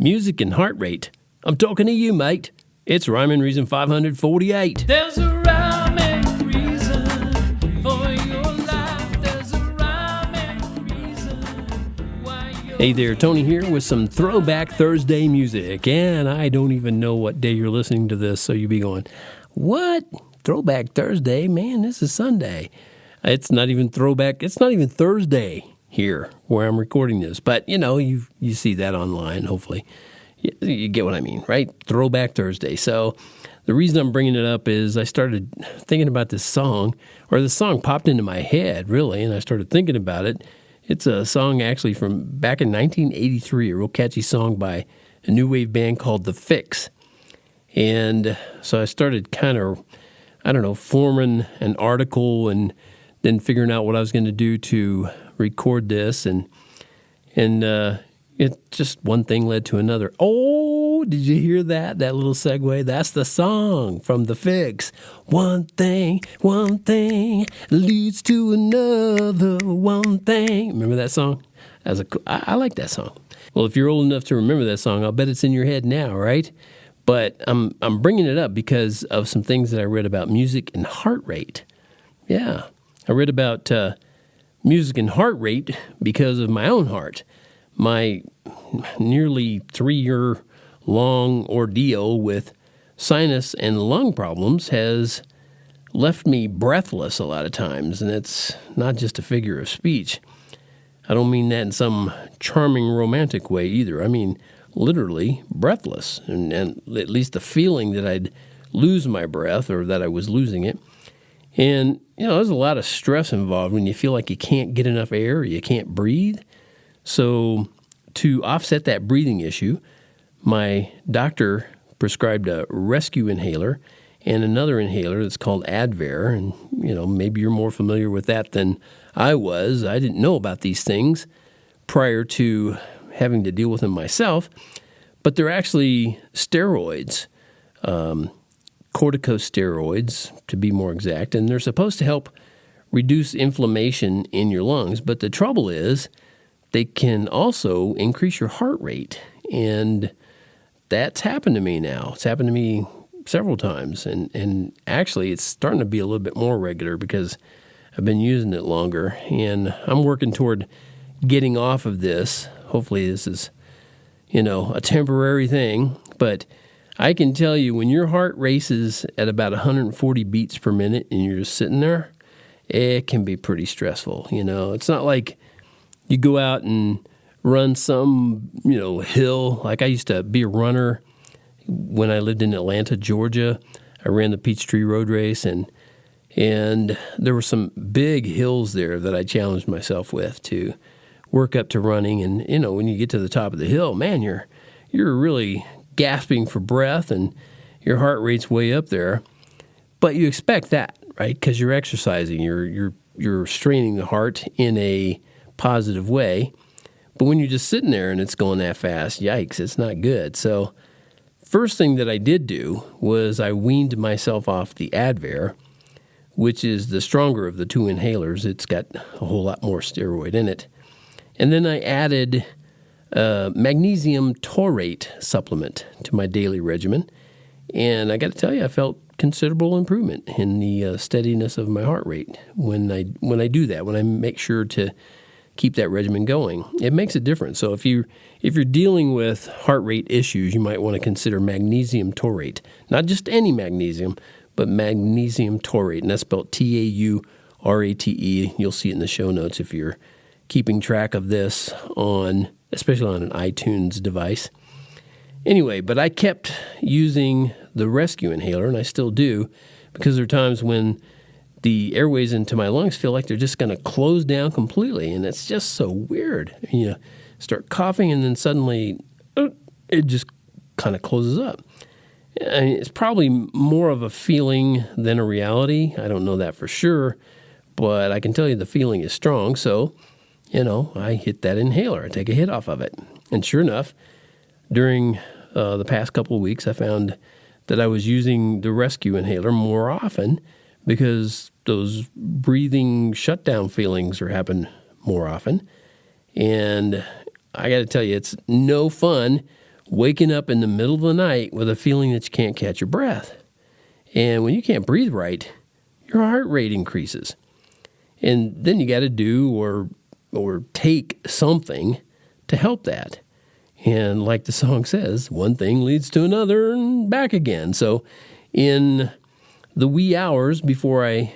Music and heart rate. I'm talking to you, mate. It's Rhyme and Reason 548. There's a rhyme and reason for your life. There's a rhyme and reason why you're... Hey there, Tony here with some Throwback Thursday music. And I don't even know what day you're listening to this, so you'll be going, what? Throwback Thursday? Man, this is Sunday. It's not even throwback. It's not even Thursday here where I'm recording this. But, you know, you see that online, hopefully. You get what I mean, right? Throwback Thursday. So the reason I'm bringing it up is I started thinking about this song, or the song popped into my head, really, and I started thinking about it. It's a song actually from back in 1983, a real catchy song by a new wave band called The Fix. And so I started kind of, forming an article and then figuring out what I was going to do to record this. And it just one thing led to another. Oh, did you hear that? That little segue? That's the song from The Fix. One thing leads to another. One thing. Remember that song? I like that song. Well, if you're old enough to remember that song, I'll bet it's in your head now, right? But I'm bringing it up because of some things that I read about music and heart rate. Yeah, I read about music and heart rate because of my own heart. My nearly 3-year-long ordeal with sinus and lung problems has left me breathless a lot of times, and it's not just a figure of speech. I don't mean that in some charming romantic way either. I mean literally breathless, and at least the feeling that I'd lose my breath or that I was losing it. And, there's a lot of stress involved when you feel like you can't get enough air or you can't breathe. So to offset that breathing issue, my doctor prescribed a rescue inhaler and another inhaler that's called Advair. And, maybe you're more familiar with that than I was. I didn't know about these things prior to having to deal with them myself, but they're actually steroids, corticosteroids to be more exact, and they're supposed to help reduce inflammation in your lungs. But the trouble is they can also increase your heart rate, and that's happened to me now. It's happened to me several times, and actually it's starting to be a little bit more regular because I've been using it longer, and I'm working toward getting off of this. Hopefully this is, a temporary thing, but I can tell you when your heart races at about 140 beats per minute and you're just sitting there, it can be pretty stressful. It's not like you go out and run some, hill. Like I used to be a runner when I lived in Atlanta, Georgia. I ran the Peachtree Road Race, and there were some big hills there that I challenged myself with to work up to running. And, when you get to the top of the hill, man, you're really gasping for breath and your heart rate's way up there. But you expect that, right? Because you're exercising, you're straining the heart in a positive way. But when you're just sitting there and it's going that fast, yikes, it's not good. So first thing that I did do was I weaned myself off the Advair, which is the stronger of the two inhalers. It's got a whole lot more steroid in it. And then I added magnesium taurate supplement to my daily regimen. And I got to tell you, I felt considerable improvement in the steadiness of my heart rate when I do that, when I make sure to keep that regimen going. It makes a difference. So if you're dealing with heart rate issues, you might want to consider magnesium taurate. Not just any magnesium, but magnesium taurate. And that's spelled Taurate. You'll see it in the show notes if you're keeping track of this especially on an iTunes device. Anyway, but I kept using the rescue inhaler, and I still do, because there are times when the airways into my lungs feel like they're just going to close down completely, and it's just so weird. You start coughing, and then suddenly it just kind of closes up. I mean, it's probably more of a feeling than a reality. I don't know that for sure, but I can tell you the feeling is strong, so I hit that inhaler. I take a hit off of it. And sure enough, during the past couple of weeks, I found that I was using the rescue inhaler more often because those breathing shutdown feelings are happening more often. And I got to tell you, it's no fun waking up in the middle of the night with a feeling that you can't catch your breath. And when you can't breathe right, your heart rate increases. And then you got to do or take something to help that. And like the song says, one thing leads to another and back again. So in the wee hours before I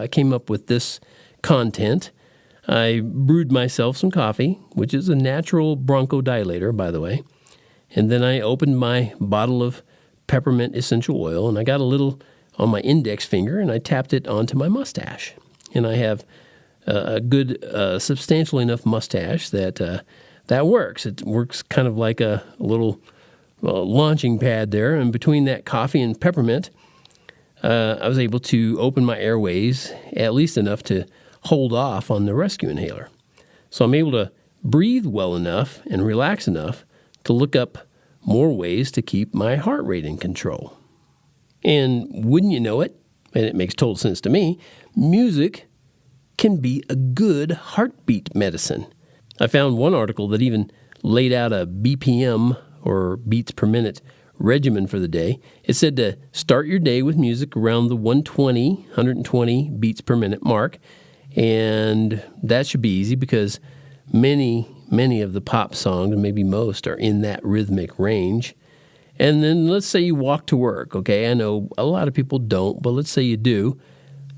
came up with this content, I brewed myself some coffee, which is a natural bronchodilator, by the way. And then I opened my bottle of peppermint essential oil, and I got a little on my index finger, and I tapped it onto my mustache. And I have a good, substantial enough mustache that works. It works kind of like a little launching pad there. And between that coffee and peppermint, I was able to open my airways at least enough to hold off on the rescue inhaler. So I'm able to breathe well enough and relax enough to look up more ways to keep my heart rate in control. And wouldn't you know it, and it makes total sense to me, music can be a good heartbeat medicine. I found one article that even laid out a BPM, or beats per minute, regimen for the day. It said to start your day with music around the 120 beats per minute mark. And that should be easy because many of the pop songs, and maybe most, are in that rhythmic range. And then let's say you walk to work, okay? I know a lot of people don't, but let's say you do.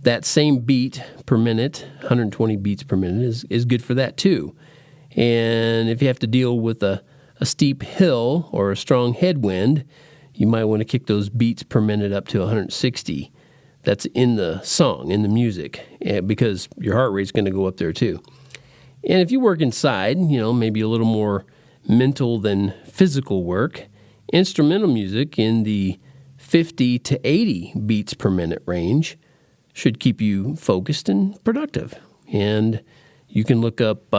That same beat per minute, 120 beats per minute, is good for that too. And if you have to deal with a steep hill or a strong headwind, you might want to kick those beats per minute up to 160. That's in the song, in the music, because your heart rate's going to go up there too. And if you work inside, maybe a little more mental than physical work, instrumental music in the 50 to 80 beats per minute range should keep you focused and productive. And you can look up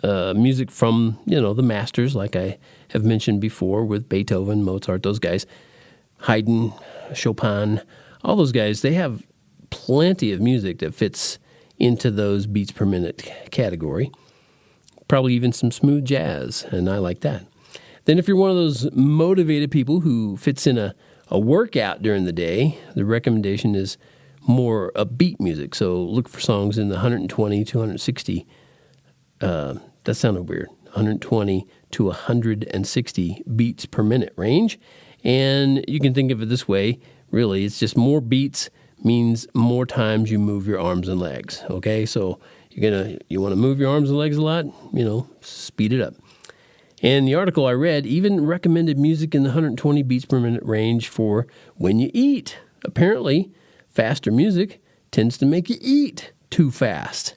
music from, the masters, like I have mentioned before with Beethoven, Mozart, those guys, Haydn, Chopin, all those guys, they have plenty of music that fits into those beats per minute category. Probably even some smooth jazz, and I like that. Then if you're one of those motivated people who fits in a workout during the day, the recommendation is more upbeat music. So look for songs in the 120 to 160. That sounded weird. 120 to 160 beats per minute range. And you can think of it this way. Really, it's just more beats means more times you move your arms and legs. Okay, so you want to move your arms and legs a lot. Speed it up. And the article I read even recommended music in the 120 beats per minute range for when you eat. Apparently, faster music tends to make you eat too fast.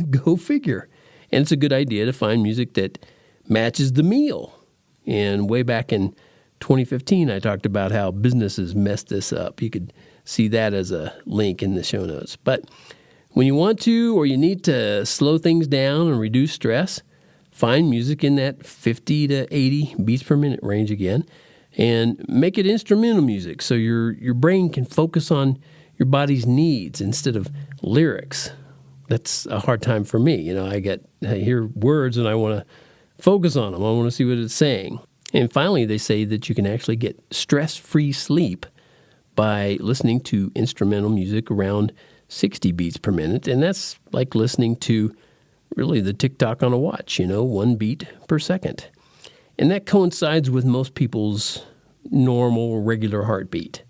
Go figure. And it's a good idea to find music that matches the meal. And way back in 2015, I talked about how businesses messed this up. You could see that as a link in the show notes. But when you want to or you need to slow things down and reduce stress, find music in that 50 to 80 beats per minute range again, and make it instrumental music so your brain can focus on your body's needs instead of lyrics. That's a hard time for me. I hear words and I want to focus on them. I want to see what it's saying. And finally, they say that you can actually get stress-free sleep by listening to instrumental music around 60 beats per minute. And that's like listening to really the tick-tock on a watch, 1 beat per second. And that coincides with most people's normal, regular heartbeat.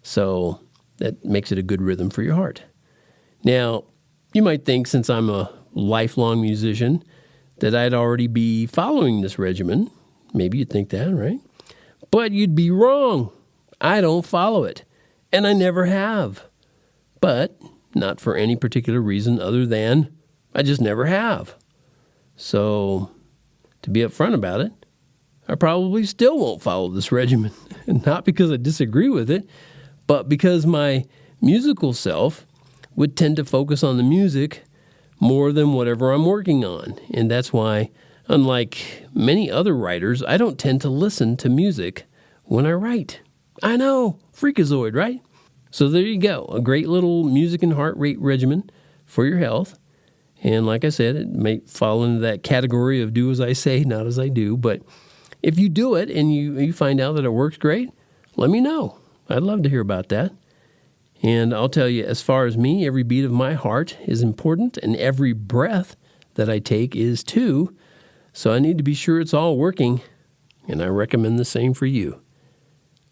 So that makes it a good rhythm for your heart. Now, you might think, since I'm a lifelong musician, that I'd already be following this regimen. Maybe you'd think that, right? But you'd be wrong. I don't follow it, and I never have. But not for any particular reason other than I just never have. So, to be upfront about it, I probably still won't follow this regimen. Not because I disagree with it, but because my musical self would tend to focus on the music more than whatever I'm working on. And that's why, unlike many other writers, I don't tend to listen to music when I write. I know, freakazoid, right? So there you go, a great little music and heart rate regimen for your health. And like I said, it may fall into that category of do as I say, not as I do. But if you do it and you find out that it works great, let me know. I'd love to hear about that. And I'll tell you, as far as me, every beat of my heart is important, and every breath that I take is too. So I need to be sure it's all working, and I recommend the same for you.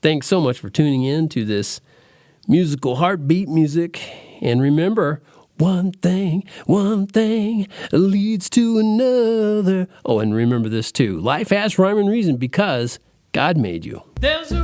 Thanks so much for tuning in to this musical heartbeat music. And remember, one thing leads to another. Oh, and remember this too. Life has rhyme and reason because God made you. There's a